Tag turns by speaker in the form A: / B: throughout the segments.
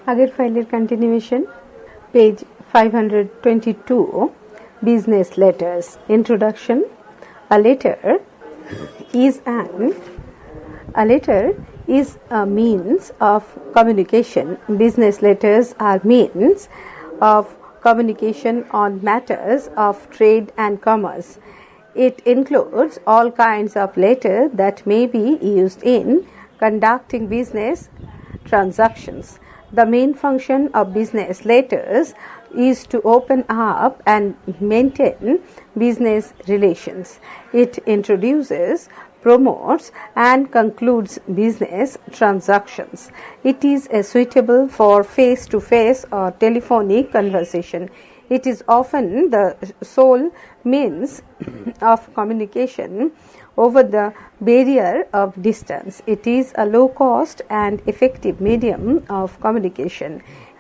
A: আগের ফাইলের continuation, page 522, business letters. Introduction. A letter is a means of communication. Business letters are means of communication on matters of trade and commerce. It includes all kinds of letters that may be used in conducting business transactions. The main function of business letters is to open up and maintain business relations. It introduces, promotes, and concludes business transactions. It is suitable for face-to-face or telephonic conversation. It is often the sole means of communication over the barrier of distance. It is a low-cost and effective medium of communication.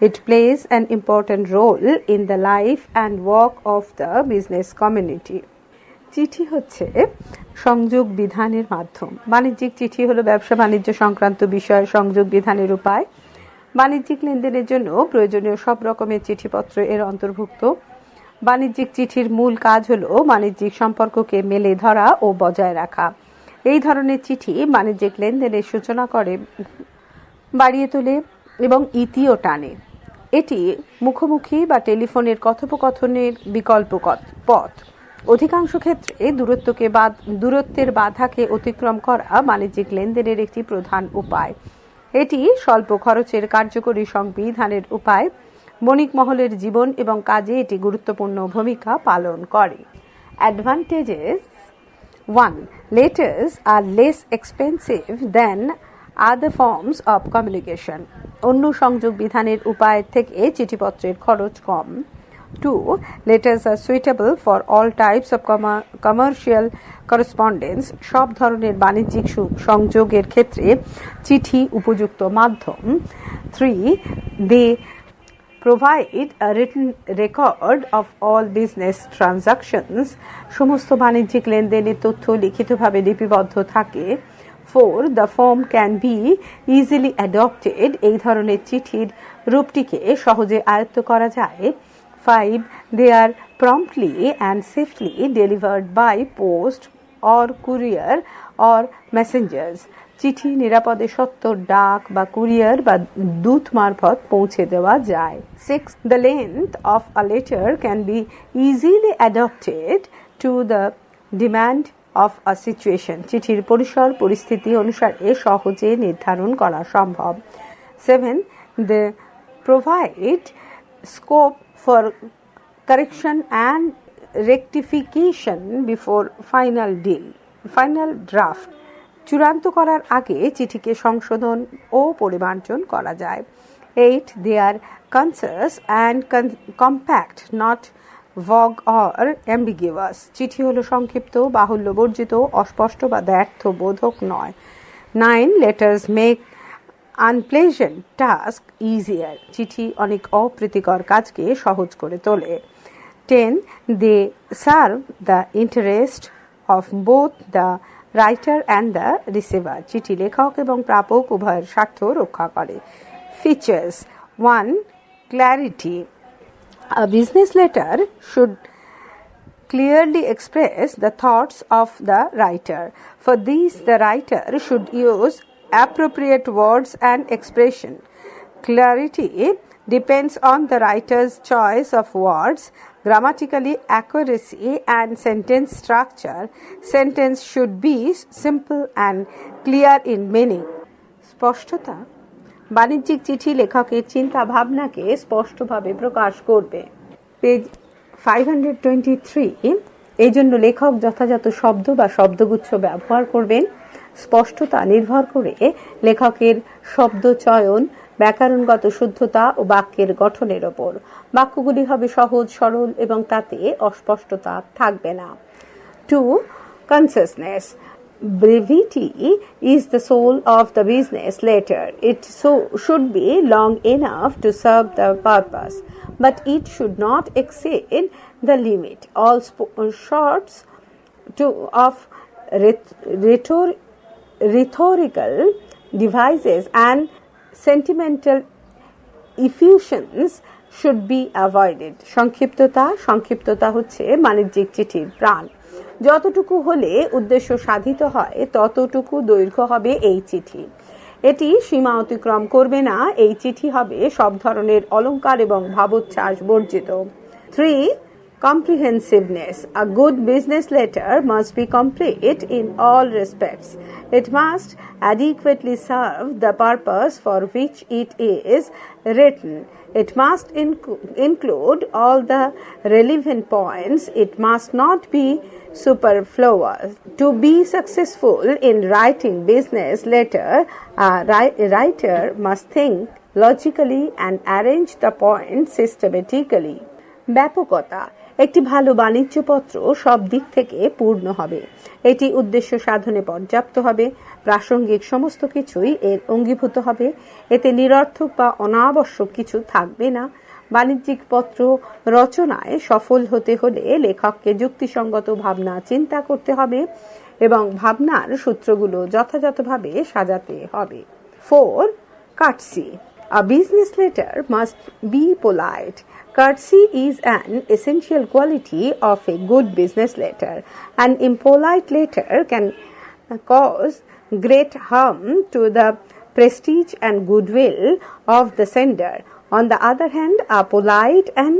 A: It plays an important role in the life and work of the business community. চিঠি হচ্ছে সংযোগ বিধানের মাধ্যম। বাণিজ্যিক চিঠি হলো ব্যবসা বাণিজ্য সংক্রান্ত বিষয়ে সংযোগ বিধানের উপায়। বাণিজ্যিক লেনদেনের জন্য প্রয়োজনীয় সব রকমের চিঠিপত্র এর অন্তর্ভুক্ত। বাণিজ্যিক চিঠির মূল কাজ হলো বাণিজ্যিক সম্পর্ককে মেলে ধরা ও বজায় রাখা। এই ধরনের চিঠি বাণিজ্যিক লেনদেনের সূচনা করে, বাড়িয়ে তোলে এবং ইতিও টানে। এটি মুখোমুখি বা টেলিফোনের কথোপকথনের বিকল্প পথ। অধিকাংশ ক্ষেত্রে দূরত্বের বাধাকে অতিক্রম করা বাণিজ্যিক লেনদেনের একটি প্রধান উপায়। এটি স্বল্প খরচের কার্যকরী সংবিধানের উপায়। বণিক মহলের জীবন এবং কাজে এটি গুরুত্বপূর্ণ ভূমিকা পালন করে। Advantages. 1. Letters are less expensive than other forms of communication. অন্য সংযোগ বিধানের উপায় থেকে চিঠিপত্রের খরচ কম। 2. Letters are suitable for all types of commercial correspondence. সব ধরনের বাণিজ্যিক সংযোগের ক্ষেত্রে চিঠি উপযুক্ত মাধ্যম। 3. They provide a written record of all business transactions. সমস্ত বাণিজ্যিক লেনদেনের তথ্য লিখিতভাবে লিপিবদ্ধ থাকে। 4. The form can be easily adopted. এই ধরনের চিঠির রূপটিকে সহজে আয়ত্ত করা যায়। 5. They are promptly and safely delivered by post or courier or messengers. চিঠি নিরাপদে সত্বর ডাক বা কুরিয়ার বা দূত মারফত পৌঁছে দেওয়া যায়। 6. The length of a letter can be easily adapted to the demand of a situation. চিঠির পরিসর পরিস্থিতি অনুসারে সহজে নির্ধারণ করা সম্ভব। 7. They provide scope for correction and rectification before final draft. চূড়ান্ত করার আগে চিঠিকে সংশোধন ও পরিমার্জন করা যায়। 8. They are concise and compact, not vague or ambiguous. চিঠি হলো সংক্ষিপ্ত, বাহুল্য বর্জিত, অস্পষ্ট বা দ্ব্যর্থবোধক নয়। 9. Letters make unpleasant task easier. চিঠি অনেক অপ্রীতিকর কাজকে সহজ করে তোলে। 10. They serve the interest of both the writer and the receiver. চিঠি লেখক এবং প্রাপক উভয়ের স্বার্থ রক্ষা করে। Features. 1. Clarity. A business letter should clearly express the thoughts of the writer. For this, the writer should use appropriate words and expression. Clarity depends on the writer's choice of words, grammatically accuracy and sentence structure. Sentence should be simple and clear in meaning. স্পষ্টতা বাণিজ্যিক চিঠি লেখকের চিন্তা ভাবনাকে স্পষ্টভাবে প্রকাশ করবে। Page 523। এই জন্য লেখক যথাযথ শব্দ বা শব্দগুচ্ছ ব্যবহার করবেন। স্পষ্টতা নির্ভর করে লেখকের শব্দ চয়ন, ব্যাকরণগত শুদ্ধতা ও বাক্যের গঠনের ওপর। বাক্যগুলি হবে সহজ সরল এবং তাতে অস্পষ্টতা থাকবে না। 2. Conciseness. Brevity is the soul of the business letter. It should be long enough to serve the purpose, but it should not exceed the limit. All sorts of rhetorical devices and sentimental effusions should be avoided. সংক্ষিপ্ততা হচ্ছে বাণিজ্যিক চিঠির প্রাণ। যতটুকু হলে উদ্দেশ্য সাধিত হয় ততটুকু দৈর্ঘ্য হবে এই চিঠি। এটি সীমা অতিক্রম করবে না। এই চিঠি হবে সব ধরনের অলংকার এবং ভাবোচ্ছ্বাস বর্জিত। 3. Comprehensiveness. A good business letter must be complete in all respects. It must adequately serve the purpose for which it is written. It must include all the relevant points. It must not be superfluous. To be successful in writing business letter, a writer must think logically and arrange the points systematically. ব্যাপকতা। একটি ভালো বাণিজ্যপত্র সব দিক থেকে পূর্ণ হবে। এটি উদ্দেশ্য সাধনে পর্যাপ্ত হবে। প্রাসঙ্গিক সমস্ত কিছুই এর অঙ্গীভূত হবে। এতে নিরর্থক বা অনাবশ্যক কিছু থাকবে না। বাণিজ্যিক পত্র রচনায় সফল হতে হলে লেখককে যুক্তিসঙ্গত ভাবনা চিন্তা করতে হবে এবং ভাবনার সূত্রগুলো যথাযথভাবে সাজাতে হবে। 4. Courtesy. A business letter must be polite. Courtesy is an essential quality of a good business letter. An impolite letter can cause great harm to the prestige and goodwill of the sender. On the other hand, a polite and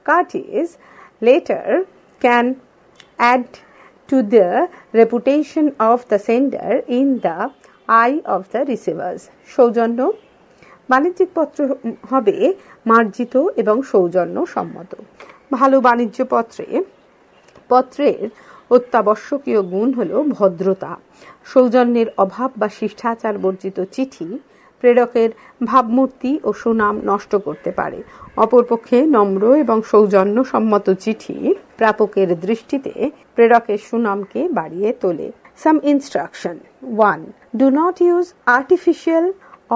A: courteous letter can add to the reputation of the sender in the eye of the receivers. সৌজন্য। বাণিজ্যিক পত্র হবে মার্জিত এবং সৌজন্য সম্মত। ভালো বাণিজ্য পত্রের অত্যাবশ্যকীয় গুণ হল ভদ্রতা। সৌজন্যের অভাব বা শিষ্টাচার বর্জিত চিঠি প্রেরকের ভাবমূর্তি ও সুনাম নষ্ট করতে পারে। অপরপক্ষে নম্র এবং সৌজন্য সম্মত চিঠি প্রাপকের দৃষ্টিতে প্রেরকের সুনামকে বাড়িয়ে তোলে। Some instruction. 1. Do not use artificial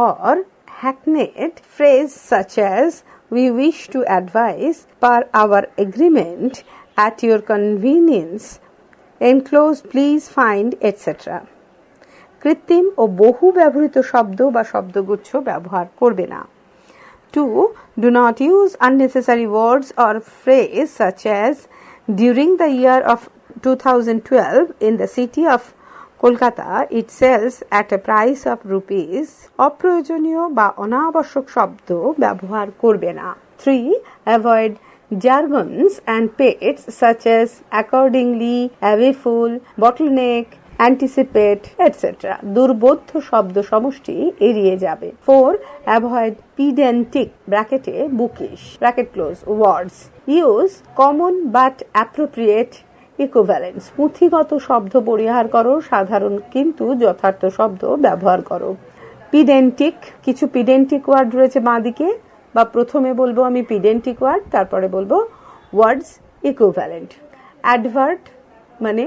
A: or hackneyed phrase such as "we wish to advise per our agreement at your convenience, enclosed please find," etc. কৃত্রিম ও বহু ব্যবহৃত শব্দ বা শব্দগুচ্ছ ব্যবহার করবে না। 2. Do not use unnecessary words or phrase such as "during the year of 2012 in the city of Kolkata it sells at a price of rupees." অপ্রয়োজনীয় বা অনাবশ্যক শব্দ ব্যবহার করবে না। 3. Avoid jargons and pates such as accordingly, awful, bottleneck, anticipate, etc. দুর্বোধ্য শব্দ সমষ্টি এড়িয়ে যাবে। 4. Avoid pedantic (bracket bookish) bracket close words. Use common but appropriate equivalents. পুঁথিগত শব্দ পরিহার করো, সাধারণ কিন্তু যথার্থ শব্দ ব্যবহার করো। pedantic, কিছু pedantic ওয়ার্ড রয়েছে বাঁদিকে, বা প্রথমে বলবো আমি pedantic ওয়ার্ড, তারপরে বলবো words equivalent. advert মানে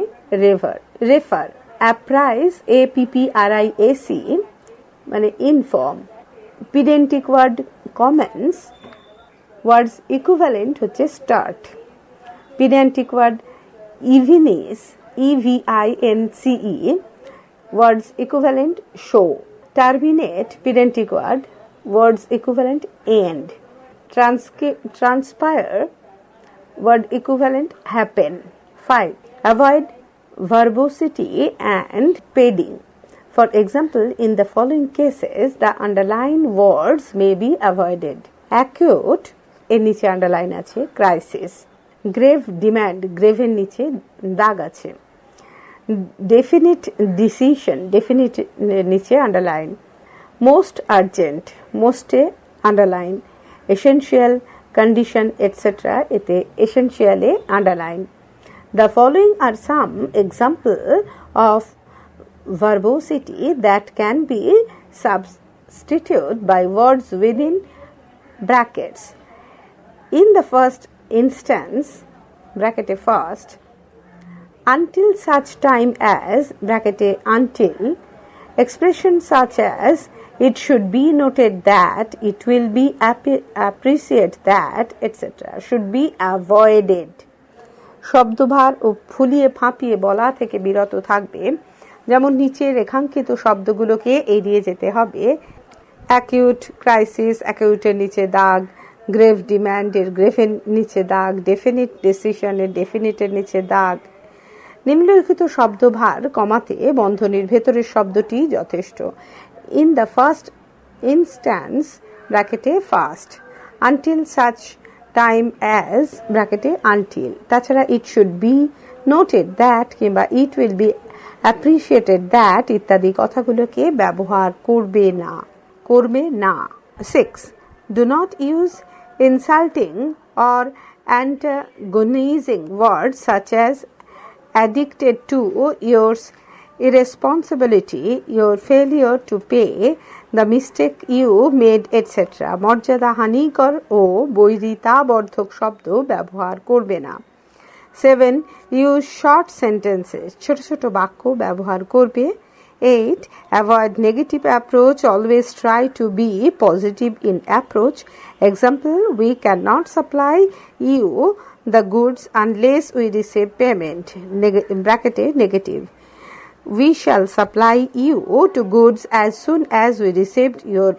A: refer. apprise APPRIAC মানে inform. pedantic word comments, words equivalent হচ্ছে start. pedantic word evince EVINCE, words equivalent show. terminate, pedantic word, words equivalent end. transpire, word equivalent happen. 5. Avoid verbosity and padding. For example, in the following cases the underlined words may be avoided. acute এর নিচে underline আছে, crisis. grave demand, grave এর নিচে দাগ আছে। definite decision, definite নিচে underline. most urgent, most এ underline. essential, condition, etc. এতে essential A underline. The following are some examples of verbosity that can be substituted by words within brackets. In the first instance, bracket first, until such time as, bracket until, expressions such as "it should be noted that," "it will be appreciated that," etc. should be avoided. শব্দভার ও ফুলিয়ে ফাঁপিয়ে বলা থেকে বিরত থাকবে। যেমন নিচে রেখাঙ্কিত শব্দগুলোকে এড়িয়ে যেতে হবে। অ্যাকিউট ক্রাইসিস, অ্যাকিউটের নিচে দাগ, গ্রেভ ডিম্যান্ডের গ্রেভের নিচে দাগ, ডেফিনিট ডিসিশনের ডেফিনিটের নিচে দাগ। নিম্নলিখিত শব্দভার কমাতে বন্ধনীর ভেতরের শব্দটি যথেষ্ট। ইন দ্য ফার্স্ট ইনস্ট্যান্স ব্র্যাকেটে first, until such time as ব্র্যাকেটে আনটিল। তাছাড়া it should be noted that কিংবা it will be appreciated that ইত্যাদি কথাগুলোকে ব্যবহার করবে না। 6. Do not use insulting or antagonizing words such as addicted to, your irresponsibility, your failure to pay, the mistake you made, etc. মর্যাদা হানিকর ও বৈরিতাবর্ধক শব্দ ব্যবহার করবে না। 7. Use short sentences, ছোট ছোট বাক্য ব্যবহার করবে। 8. Avoid negative approach, always try to be positive in approach. Example, we cannot supply you the goods unless we receive payment, bracket negative. We shall supply you to goods as soon as we received your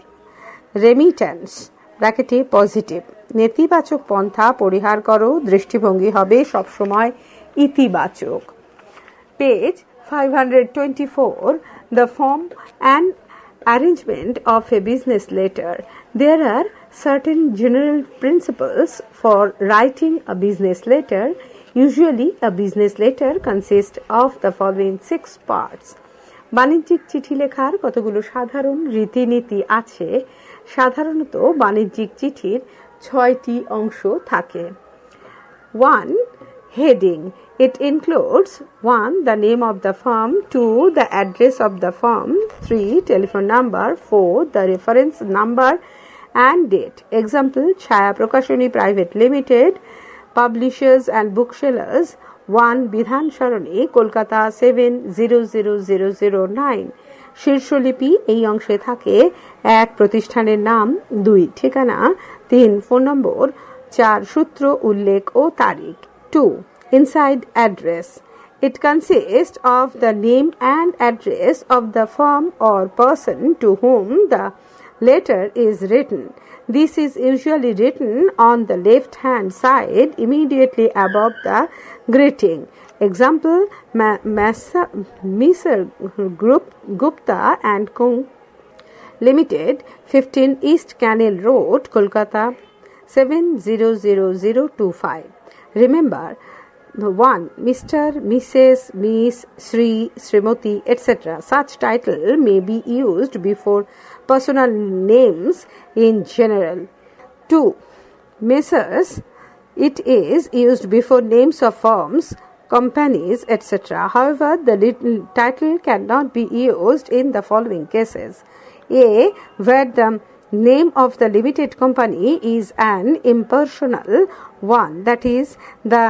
A: remittance, bracket positive. নেতিবাচক পন্থা পরিহার করো, দৃষ্টিভঙ্গি হবে সবসময় ইতিবাচক। Page 524, the form and arrangement of a business letter. There are certain general principles for writing a business letter. Usually, a business letter consists of the following 6 parts. বাণিজ্যিক চিঠি লেখার কতগুলো সাধারণ রীতিনীতি আছে। সাধারণত বাণিজ্যিক চিঠির 6টি অংশ থাকে। 1. Heading. It includes 1. The name of the firm, 2. The address of the firm, 3. Telephone number, 4. The reference number and date. Example, Chaya Prakashani Private Limited, Publishers and Booksellers, 1 Bidhan Sharoni, Kolkata 700009. শীর্ষলিপি এই অংশে থাকে। 1. প্রতিষ্ঠানের নাম, 2. ঠিকানা, 3. Phone নম্বর, 4. সূত্র উল্লেখ ও তারিখ। 2. Inside address. It consists of the name and address of the firm or person to whom the letter is written. This is usually written on the left-hand side immediately above the greeting. Example, Mr. Gupta and Co. Limited, 15 East Canal Road, Kolkata 700025. Remember, 1. Mr., Mrs., Miss, Sri, Srimati, etc. Such title may be used before personal names in general. 2. Messrs. It is used before names of firms, companies, etc. However, the title cannot be used in the following cases. A. Where the name of the limited company is an impersonal one, that is, the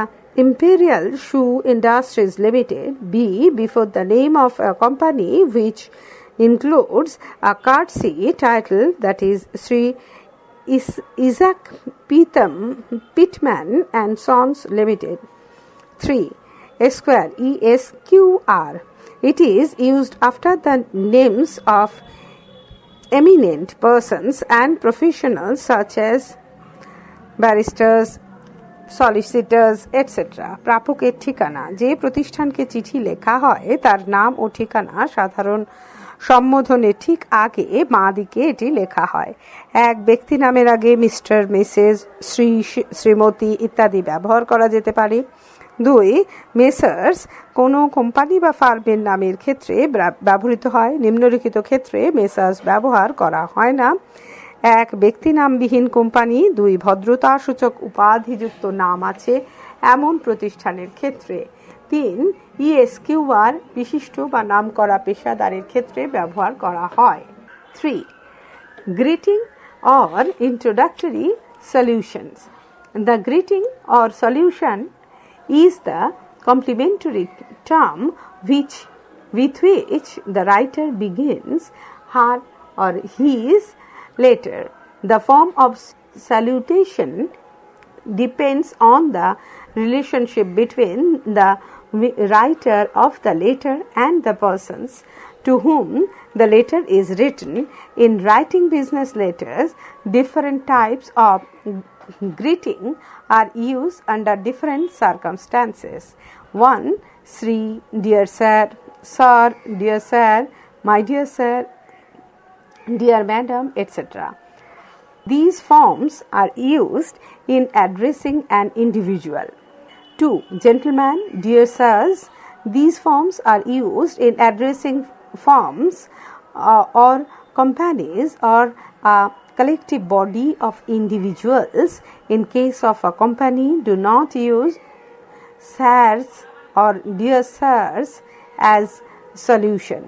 A: Imperial Shoe Industries Limited. B. Before the name of a company which includes a courtesy title, that is Sri Isaac Pittman and Sons Limited. 3. Esquire, ESQR. It is used after the names of eminent persons and professionals such as barristers, solicitors etcetera. প্রাপকের ঠিকানা। যে প্রতিষ্ঠানকে চিঠি লেখা হয় তার নাম ও ঠিকানা সাধারণ সম্বোধনের ঠিক আগে বাঁ দিকে এটি লেখা হয়। 1. ব্যক্তি নামের আগে মিস্টার, মিসেস, শ্রী, শ্রীমতী ইত্যাদি ব্যবহার করা যেতে পারে। 2. মেসার্স কোনো কোম্পানি বা ফার্মের নামের ক্ষেত্রে ব্যবহৃত হয়। নিম্নলিখিত ক্ষেত্রে মেসার্স ব্যবহার করা হয় না। 1. ব্যক্তি নামবিহীন কোম্পানি। 2. ভদ্রতাসূচক উপাধিযুক্ত নাম আছে এমন প্রতিষ্ঠানের ক্ষেত্রে। 3. ESQR বিশিষ্ট বা নামকরা পেশাদারের ক্ষেত্রে ব্যবহার করা হয়। 3. Greeting or introductory solutions. The greeting or solution is the complimentary term with which the writer begins her or his letter. The form of salutation depends on the relationship between the writer of the letter and the persons to whom the letter is written. In writing business letters, different types of greeting are used under different circumstances. 1. Sri, dear sir, sir, dear sir, my dear sir, dear madam, etc. These forms are used in addressing an individual. 2. Gentlemen, dear sirs. These forms are used in addressing firms or companies or a collective body of individuals. In case of a company, do not use sirs or dear sirs as salutation.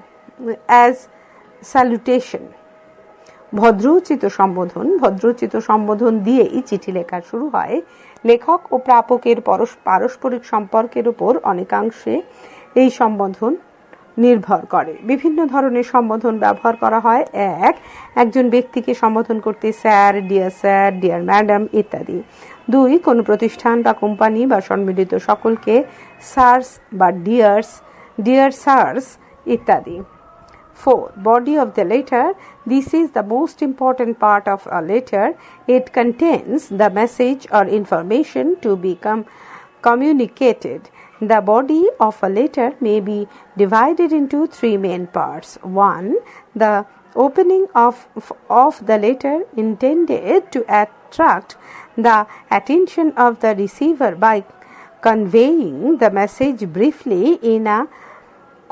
A: ভদ্রোচিত সম্বোধন দিয়েই চিঠি লেখা শুরু হয়। লেখক ও প্রাপকের পারস্পরিক সম্পর্কের উপর অনেকাংশে এই সম্বোধন নির্ভর করে। বিভিন্ন ধরনের সম্বোধন ব্যবহার করা হয়। একজন ব্যক্তিকে সম্বোধন করতে স্যার, ডিয়ার ম্যাডাম ইত্যাদি। 2. কোনো প্রতিষ্ঠান বা কোম্পানি বা সম্মিলিত সকলকে স্যার্স বা ডিয়ার স্যার্স ইত্যাদি। 4. Body of the letter. This is the most important part of a letter. It contains the message or information to be communicated. The body of a letter may be divided into 3 main parts. 1. The opening of the letter intended to attract the attention of the receiver by conveying the message briefly in a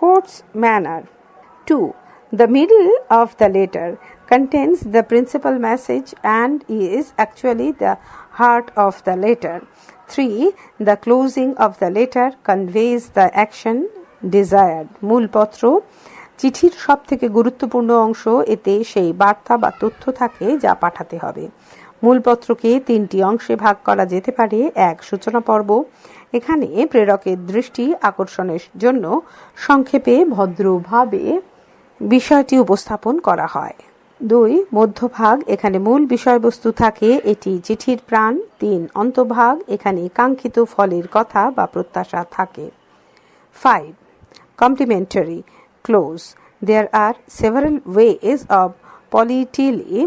A: courteous manner. 2. The middle of the letter contains the principal message and is actually the heart of the letter. 3. The closing of the letter conveys the action desired. মূলপত্র চিঠির সবথেকে গুরুত্বপূর্ণ অংশ। এতে সেই বার্তা বা তথ্য থাকে যা পাঠাতে হবে। মূলপত্রকে 3টি অংশে ভাগ করা যেতে পারে। 1. সূচনা পর্ব। এখানে প্রেরকের দৃষ্টি আকর্ষণের জন্য সংক্ষেপে ভদ্রভাবে বিষয়টি উপস্থাপন করা হয়। 2. মধ্যভাগ। এখানে মূল বিষয়বস্তু থাকে, এটি চিঠির প্রাণ। 3. অন্তভাগ। এখানে কাঙ্ক্ষিত ফলের কথা বা প্রত্যাশা থাকে। 5. Complementary clause. There are several ways of politically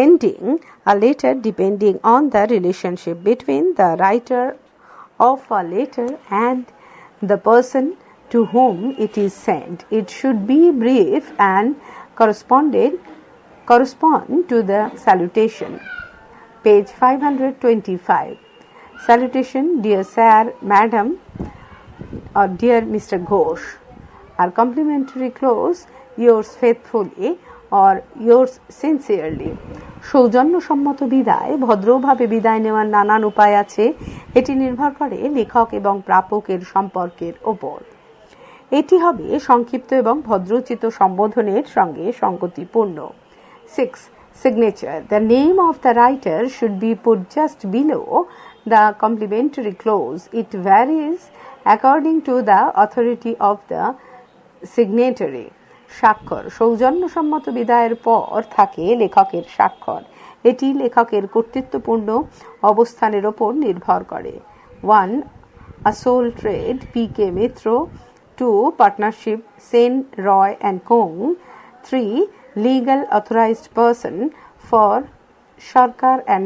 A: ending a letter depending on the relationship between the writer of a letter and the person to whom it is sent. It should be brief and correspond to the salutation. Page 525. Salutation, dear sir, madam, or dear Mr. Ghosh. Our complimentary clause, yours faithfully or yours sincerely. সৌজন্যসম্মত বিদায়। ভদ্রভাবে বিদায় নেওয়ার নানান উপায় আছে। এটি নির্ভর করে লেখক এবং প্রাপকের সম্পর্কের ওপর। এটি হবে সংক্ষিপ্ত এবং ভদ্রোচিত সম্বোধনের সঙ্গে সঙ্গতিপূর্ণ। 6. Signature. The name of the writer should be put just below the complimentary clause. It varies according to the authority of the signatory. স্বাক্ষর। সৌজন্যসম্মত বিদায়ের পর থাকে লেখকের স্বাক্ষর। এটি লেখকের কর্তৃত্বপূর্ণ অবস্থানের ওপর নির্ভর করে। 1. A sole trade, P.K. Mitro. 2. Partnership, Sen, Roy and Kong. 3. Legal authorized person for Sarkar and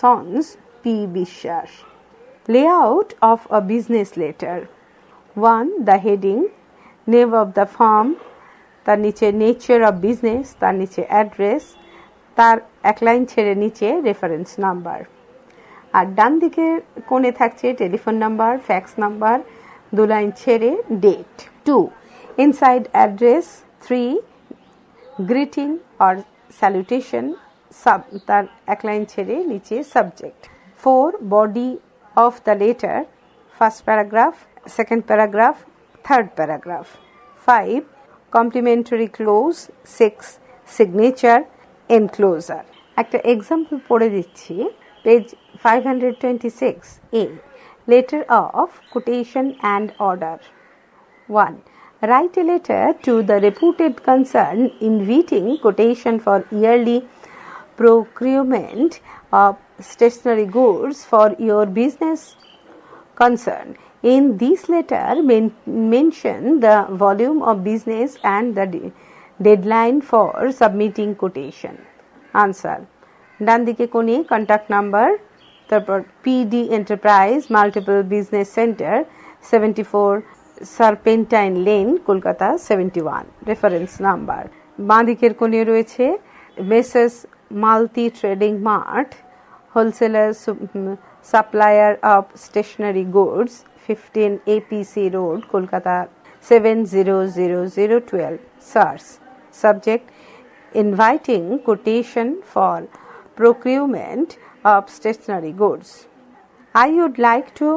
A: Sons, P. Bishas. Layout of a business letter. 1. The heading, name of the firm, তার নিচে নেচার অফ বিজনেস, তার নিচে address, তার এক line ছেড়ে নিচে reference number. আর ডান দিকে কোণে থাকছে telephone number, fax number, 2 line ছেড়ে date. 2. Inside address. 3. Greeting or salutation, তার এক লাইন ছেড়ে নিচে subject. 4. Body of the letter, first paragraph, second paragraph, third paragraph. 5. Complimentary clause. 6. Signature, enclosure. একটা এক্সাম্পল পড়ে দিচ্ছি। Page 526. A. Letter of quotation and order. 1. Write a letter to the reputed concern inviting quotation for yearly procurement of stationery goods for your business concern. In this letter, mention the volume of business and the deadline for submitting quotation. Answer. ডান দিকে কোণে contact number, তারপর PD enterprise multiple business centre 74 serpentine lane Kolkata 71 reference number. বাঁ দিকের কোণে রয়েছে messrs Malati trading mart wholesaler supplier of stationery goods 15 APC road Kolkata 700012 search. Subject inviting quotation for procurement of stationery goods. I would like to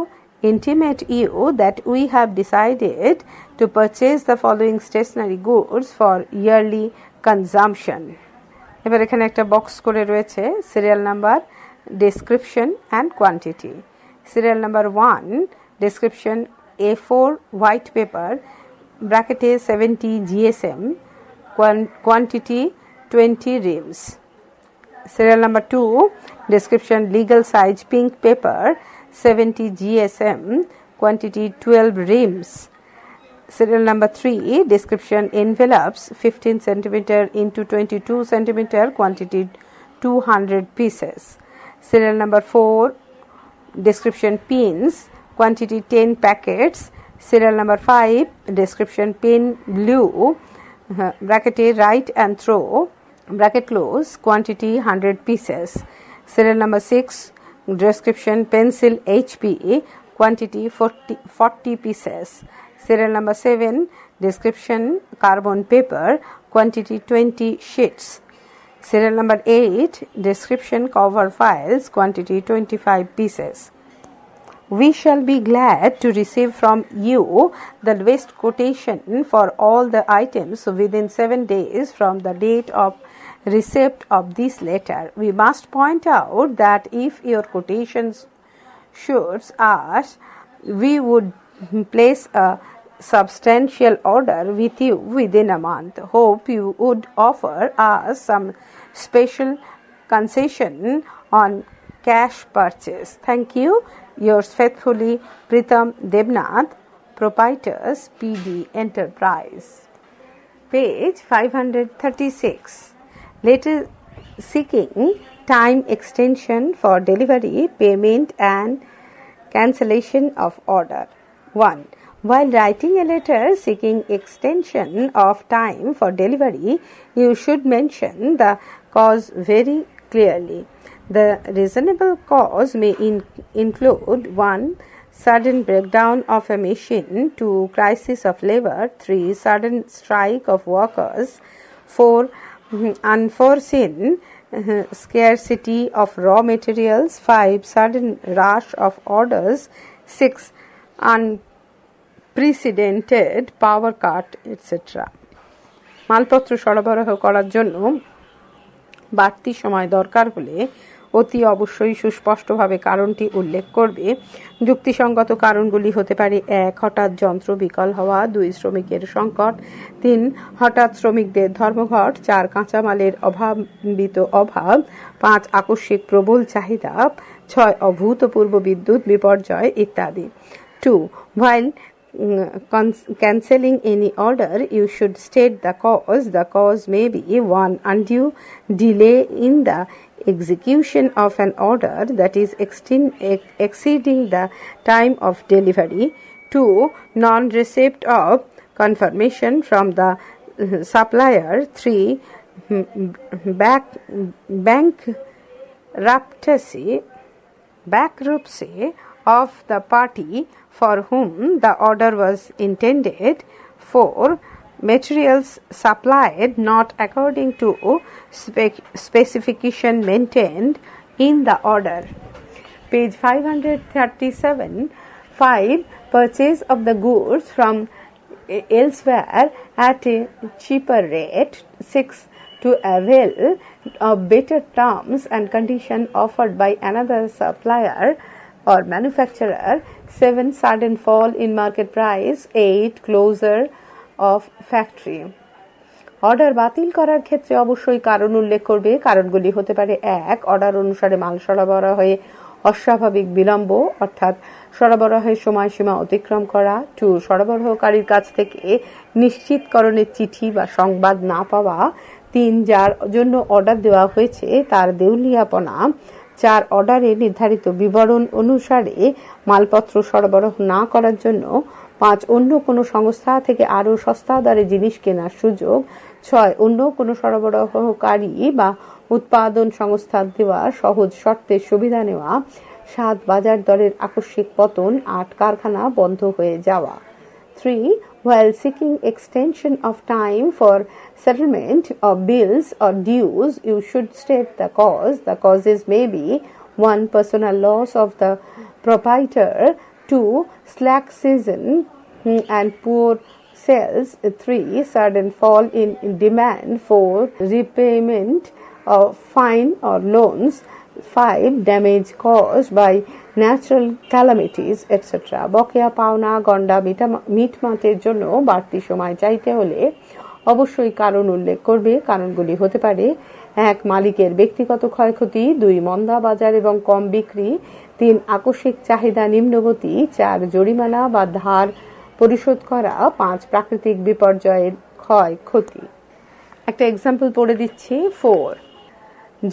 A: intimate you that we have decided to purchase the following stationery goods for yearly consumption. এবার এখানে একটা box করে রয়েছে serial number, description and quantity. Serial number 1 description A4 white paper ব্র্যাকেটে 70 GSM, quantity 20 reams. Serial number 2 description legal size pink paper 70 GSM, quantity 12 reams. Serial number 3 description envelopes 15 cm into 22 cm, quantity 200 pieces. Serial number 4 description pins, quantity 10 packets. Serial number 5 description pin blue bracket right and throw bracket close, quantity 100 pieces. Serial number 6 description pencil HB, quantity 40 pieces. Serial number 7 description carbon paper, quantity 20 sheets. Serial number 8 description cover files, quantity 25 pieces. We shall be glad to receive from you the lowest quotation for all the items within 7 days from the date of receipt of this letter. We must point out that if your quotations suits us, we would place a substantial order with you within a month. Hope you would offer us some special concession on cash purchase. Thank you. Yours faithfully, Pritam Debnath, Proprietors, PD Enterprise. Page 536. Letter seeking time extension for delivery, payment and cancellation of order. 1. While writing a letter seeking extension of time for delivery, you should mention the cause very clearly. The reasonable cause may include 1. Sudden breakdown of a machine, 2. Crisis of labor, 3. Sudden strike of workers, 4. Unforeseen scarcity of raw materials, 5. Sudden rush of orders, 6. Unprecedented power cut, etc. মালপত্র সরবরাহ করার জন্য বাড়তি সময় দরকার হলে অতি অবশ্যই সুস্পষ্টভাবে কারণটি উল্লেখ করবে। যুক্তিসঙ্গত কারণগুলি হতে পারে 1. হঠাৎ যন্ত্র বিকল হওয়া, 2. শ্রমিকের সংকট, 3. হঠাৎ শ্রমিকদের ধর্মঘট, 4. কাঁচামালের অভাব, 5. আকস্মিক প্রবল চাহিদা, 6. অভূতপূর্ব বিদ্যুৎ বিপর্যয় ইত্যাদি। 2. While cancelling any order, you should state the cause. The cause may be 1. Undue delay in the execution of an order that is exceeding the time of delivery. 2. Non-receipt of confirmation from the supplier. 3. Bankruptcy of the party for whom the order was intended. 4. Materials supplied not according to specification maintained in the order. Page 537. 5. Purchase of the goods from elsewhere at a cheaper rate. 6. To avail of better terms and conditions offered by another supplier or manufacturer. 7. Sudden fall in market price. 8. Closure of factory. Order বাতিল করার ক্ষেত্রে অবশ্যই কারণ উল্লেখ করবে। কারণগুলি হতে পারে 1. অর্ডার অনুসারে মাল সরবরাহে অস্বাভাবিক বিলম্ব অর্থাৎ সরবরাহের সময়সীমা অতিক্রম করা। 2 সরবরাহকারীর কাছ থেকে নিশ্চিতকরণের চিঠি বা সংবাদ না পাওয়া। 3 যার জন্য অর্ডার দেওয়া হয়েছে তার দেউলিয়াপনা। 4 অর্ডারে নির্ধারিত বিবরণ অনুসারে মালপত্র সরবরাহ না করার জন্য। 5 অন্য কোনো সংস্থা থেকে আরও সস্তা দরে জিনিস কেনার সুযোগ। 6 অন্য কোনো সরবরাহকারী বা উৎপাদন সংস্থার দেওয়া সহজ শর্তের সুবিধা নেওয়া। 7 বাজার দরের আকস্মিক পতন। 8 কারখানা বন্ধ হয়ে যাওয়া। 3 while seeking extension of time for settlement of bills or dues, you should state the cause. The causes may be 1 personal loss of the proprietor, 2 slack season and poor sales, 3 sudden fall in demand, 4 repayment of fine or loans, 5 damage caused by natural calamities, etc. বকেয়া পাওনা গন্ডা মিটমাটের জন্য বাড়তি সময় চাইতে হলে অবশ্যই কারণ উল্লেখ করবে। কারণগুলি হতে পারে: 1 মালিকের ব্যক্তিগত ক্ষয়ক্ষতি, 2 মন্দা বাজার এবং কম বিক্রি, 3 আকস্মিক চাহিদা নিম্নগতি, 4 জরিমানা বা ধার পরিশোধ করা, 5 প্রাকৃতিক বিপর্যয়ের ক্ষয়ক্ষতি। একটা এক্সাম্পল পড়ে দিচ্ছি। 4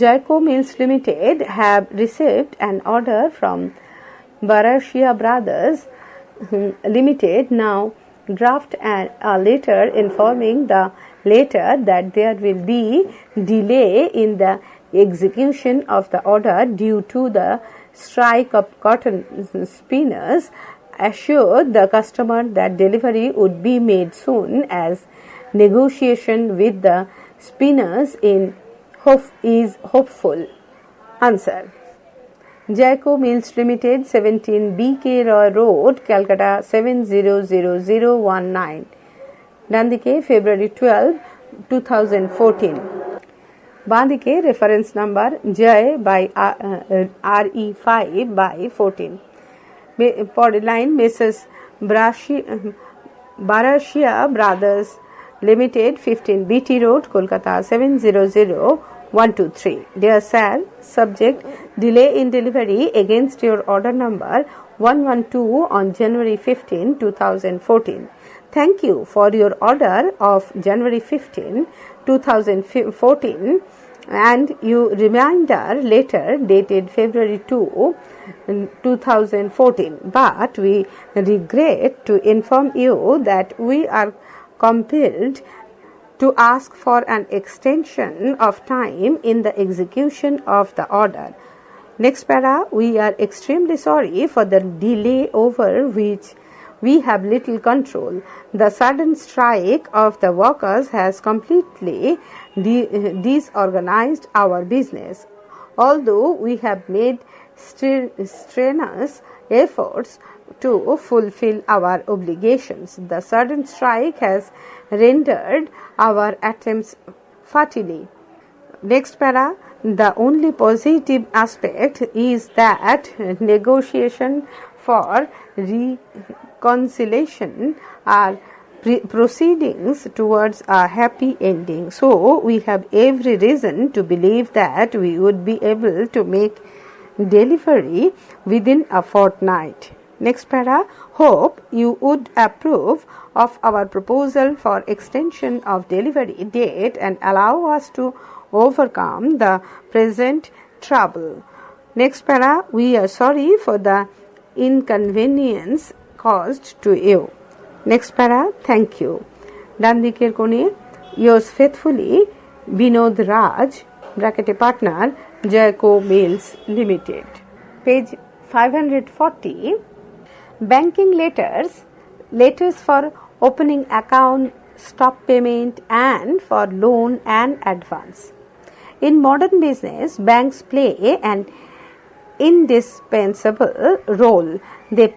A: Jayco Mills Limited have received an order from Barashia Brothers Limited. Now draft a letter informing the latter that there will be delay in the execution of the order due to the strike of cotton spinners. Assure the customer that delivery would be made soon as negotiation with the spinners is hopeful. Answer. Jayco Mills Limited, 17 BK Roy Road, Calcutta 700019. ডানদিকে February 12, 2014. বাঁদিকে reference number JE/RE5/14. পরের line Mrs. Barashia Brothers Limited, 15 BT Road, Kolkata 700123. Dear Sir, subject delay in delivery against your order number 112 on January 15, 2014. Thank you for your order of January 15, 2014 and your reminder letter dated February 2, 2014. But we regret to inform you that we are compelled to ask for an extension of time in the execution of the order. Next para, we are extremely sorry for the delay over which we have little control. The sudden strike of the workers has completely disorganized our business. Although we have made strenuous efforts to fulfill our obligations, the sudden strike has rendered our attempts futile. Next para, the only positive aspect is that negotiation for reconciliation are proceedings towards a happy ending. So we have every reason to believe that we would be able to make delivery within a fortnight. Next para, hope you would approve of our proposal for extension of delivery date and allow us to overcome the present trouble. Next para, we are sorry for the inconvenience caused to you. Next para, thank you. ডান দিকের কোণে yours faithfully Binod Raj bracket partner Jayco Mills Limited. Page 540. Banking letters for opening account, stop payment and for loan and advance. In modern business, banks play an indispensable role. They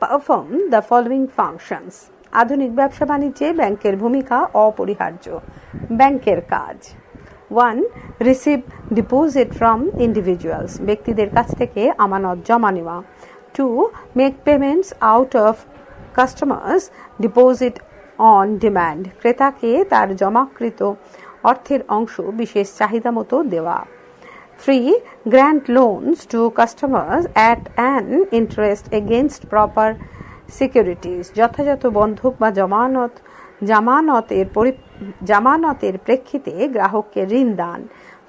A: perform the following functions. আধুনিক ব্যবসা বাণিজ্যে ব্যাংকের ভূমিকা অপরিহার্য। ব্যাংকের কাজ: 1. Receive deposit from individuals, ব্যক্তিদের কাছ থেকে আমানত জমা নেওয়া। 2. Make payments out of customers deposit on demand, ক্রেতাকে তার জমাকৃত অর্থের অংশ বিশেষ চাহিদা মতো দেওয়া। 3. Grant loans to customers at an interest against proper securities. যথাযথ বন্ধক বা জামানতের প্রেক্ষিতে গ্রাহককে ঋণ দান।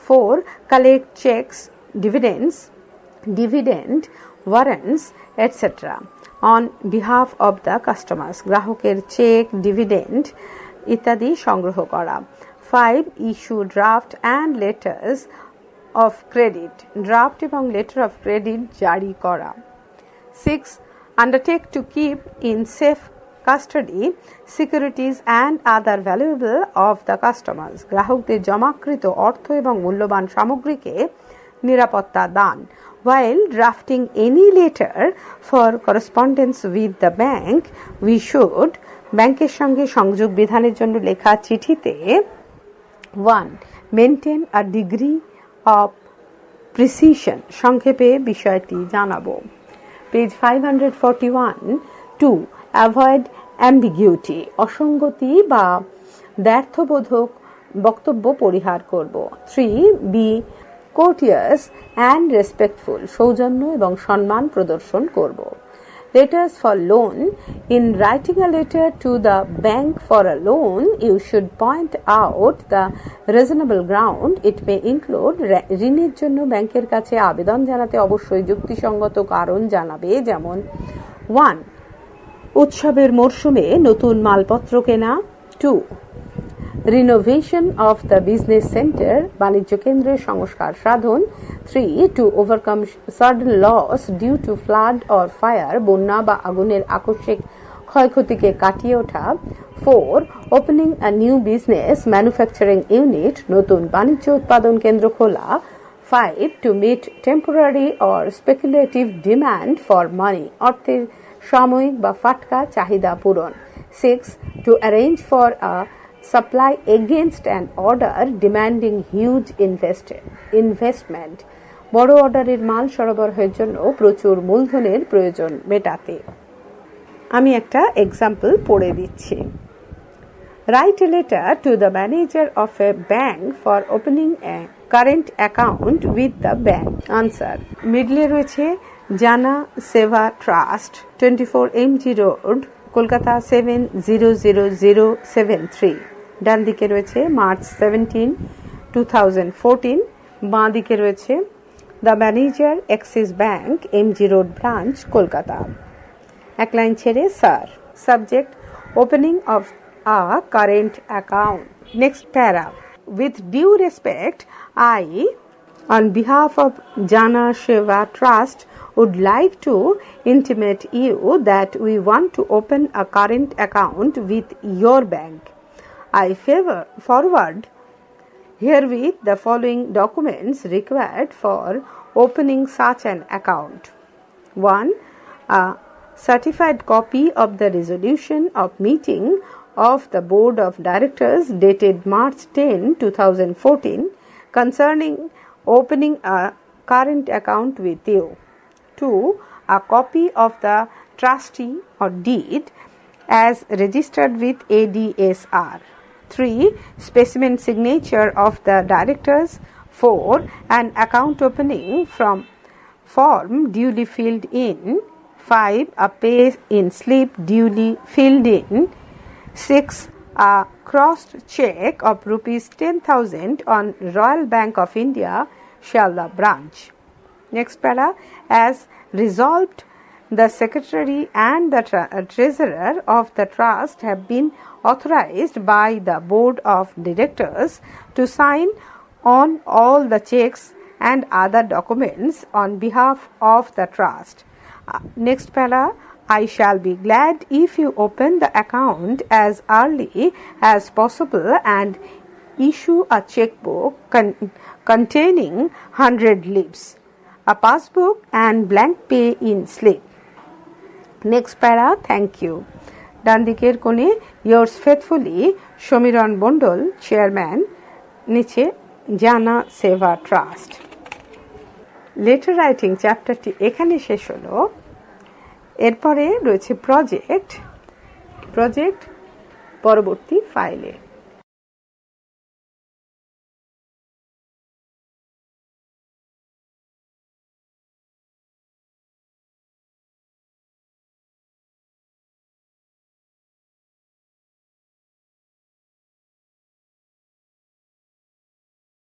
A: 4. Collect checks, dividend, warrants, etc. on behalf of the customers. গ্রাহকের চেক, ডিভিডেন্ড ইত্যাদি সংগ্রহ করা। 5. Issue draft and letters of credit. Draft এবং লেটার অফ ক্রেডিট জারি করা। 6. Undertake to keep in safe custody securities and other valuable of the customers. গ্রাহকদের জমাকৃত অর্থ এবং মূল্যবান সামগ্রীকে নিরাপত্তা দান। While drafting any letter for correspondence with the bank, we should ব্যাংকের সঙ্গে সংযোগ বিধানের জন্য লেখা চিঠিতে 1. Maintain a degree of precision. সংক্ষেপে বিষয়টি জানাবো। পেজ 541. 2. Avoid ambiguity. অসঙ্গতি বা দ্ব্যর্থবোধক বক্তব্য পরিহার করব। 3. Be courteous and respectful. সৌজন্য এবং সম্মান প্রদর্শন করব। Letters for loan. In writing a letter to the bank for a loan, you should point out the reasonable ground. It may include ঋণের জন্য ব্যাংকের কাছে আবেদন জানাতে অবশ্যই যুক্তিসঙ্গত কারণ জানাবে, যেমন 1. উৎসবের মরশুমে নতুন মালপত্র কেনা। 2. Renovation of the business center. বাণিজ্য কেন্দ্রের সংস্কার সাধন। 3. To overcome sudden loss due to flood or fire. বন্যা বা আগুনের আকস্মিক ক্ষয়ক্ষতিকে কাটিয়ে ওঠা। 4. Opening a new business manufacturing unit. নতুন বাণিজ্য উৎপাদন কেন্দ্র খোলা। 5. To meet temporary or speculative demand for money. অর্থের সাময়িক বা ফাটকা চাহিদা পূরণ। 6. To arrange for a supply against an order demanding huge investment. বড় অর্ডারের মাল সরবরাহের জন্য প্রচুর মূলধনের প্রয়োজন মেটাতে। আমি একটা এক্সাম্পল পড়ে দিচ্ছি। Write a letter to the manager of a bank for opening a current account with the bank. Answer. মিডলে রয়েছে Jana Seva trust, 24 MG road, Kolkata 700073। ডান দিকে রয়েছে মার্চ 17, 2014। বাঁ দিকে রয়েছে the manager, Axis bank, M G road branch, Kolkata. এক লাইন ছেড়ে sir. Subject opening of a current account. Next para. With due respect, I, on behalf of Jana Seva Trust, would like to intimate you that we want to open a current account with your bank. I forward herewith the following documents required for opening such an account. 1. A certified copy of the resolution of meeting of the Board of Directors dated March 10, 2014 concerning opening a current account with you. 2. A copy of the trustee or deed as registered with ADSR. 3. Specimen signature of the directors. 4. An account opening form duly filled in. 5. A pay-in slip duly filled in. 6. A crossed check of rupees 10,000 on Royal Bank of India, Shalda branch. Next para. As resolved, the secretary and the treasurer of the trust have been authorized by the board of directors to sign on all the checks and other documents on behalf of the trust. Next para. I shall be glad if you open the account as early as possible and issue a checkbook containing 100 leaves, a passbook and blank pay-in slip. Next para. Thank you. ডান দিকের কোণে yours faithfully সমীরণ মণ্ডল, chairman. নিচে জানা Seva trust. Letter writing চ্যাপ্টারটি এখানে শেষ হলো। এরপরে রয়েছে project পরবর্তী ফাইলে।